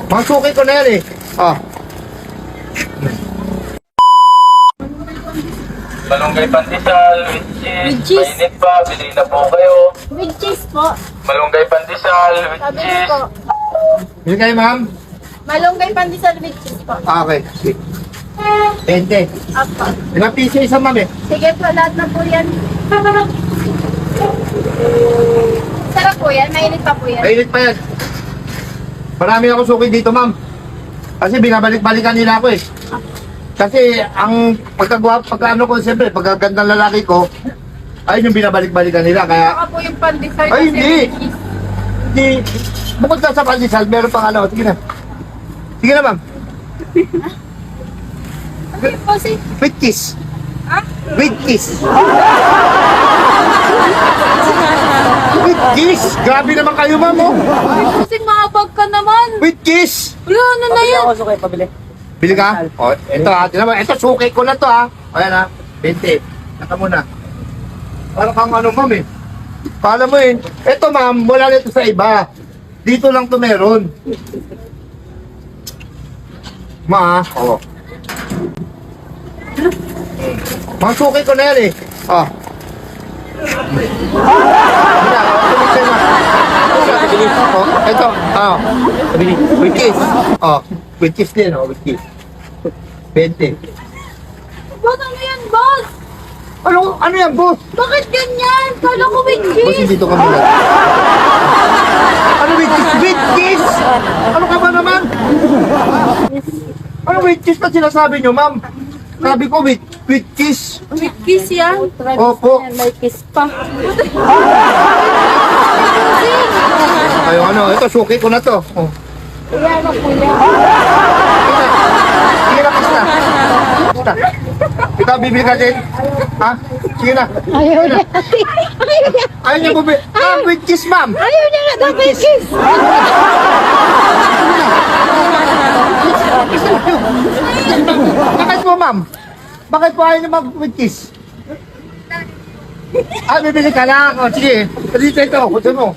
Masuki ko na yan eh. Ah. Malunggay pandesal, with With cheese. cheese. Mainit pa, bili na po kayo. With cheese po. Malunggay pandesal, with Sabi niyo cheese. po. Bili kayo, ma'am? Malunggay pandesal with cheese po. Ah, okay. Sige. 20. Apo. Ilang piso isa, ma'am eh? Sige po, lahat na po yan. Sarap po yan. Mainit pa po yan. Mainit pa yan. Marami ako suki dito, ma'am. Kasi binabalik-balikan nila ako eh. Kasi ang pagkaano ko, siyempre, pagkagandang lalaki ko, ayun yung binabalik-balikan nila. Kaya, Saka po yung pandesal. Ay, kasi hindi. with cheese. hindi, bukod na sa pandesal, meron pang ano. Sige na. Sige na, ma'am. Ano po si? With kiss. Ha? With kiss. With kiss. Grabe naman kayo, ma'am, oh. Kasi maabag ka naman. With kiss. Wala, ano na yan? Bili ka? O, ito ha. Tignan mo. Ito, suki ko na to ha. O, yan ha. 20. Naka muna. Parang kang ano, ma'am eh. Kala mo eh. Ito, ma'am, wala nito sa iba. Dito lang to meron. Ma, o. Mga suki ko na yan eh. O. O, ito. O. With kiss. O. With kiss din, o. With kiss. 20. Boss, ano yan, boss? Ano yan, boss? Bakit ganyan? Kala ko with Boss, cheese. dito ka muna. Ano with kiss? With kiss? Ano ka ba naman? Ano with kiss na sinasabi nyo, ma'am? Sabi ko with kiss. With kiss yan? Opo. May kiss pa. Ay, ano, ito, suki ko na to. Oh. Yan ako po yan. Sige na, kiss na. Kiss na. Ikaw, bibili ka din? Ha? Sige na. Ayaw niya. Ayaw niya. Ayaw niya bumili. Ma'am, with kiss, ma'am. Ayaw niya nga daw may kiss. Bakit po, ma'am? Bakit po ayaw niyo mag-with kiss? Ah, bibili ka lang. O, sige. Dito ito. Gusto mo.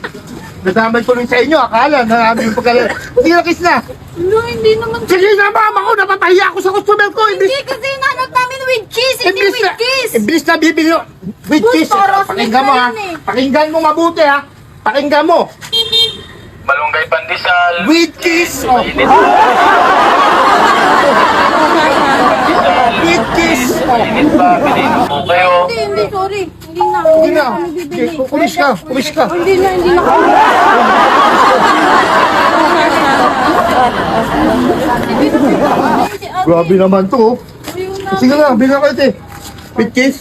Nadamay ko rin sa inyo. Akala na namin yung pagkala. Sige na, kiss na. No, hindi naman. Sige na, ma'am. Ako, napapahiya ako sa customer ko. Hindi kasi nanap namin with cheese. Hindi with kiss. Imbis na bibili with Boss, kiss. parang Pakinggan mo, ha. snake na yan, eh. Pakinggan mo mabuti, ha. Pakinggan mo. Malunggay pandesal, With kiss. Oh. mainit pa, pandesal, With kiss. Oh. mainit pa, bili na po kayo. Hindi, sorry. Hindi na. Hindi na. kami bibili. Okay, kumis ka. Kumis ka. Hindi na kami. Grabe naman to. Oh. Ayaw na. Sige na, bigyan ko ito eh. With kiss.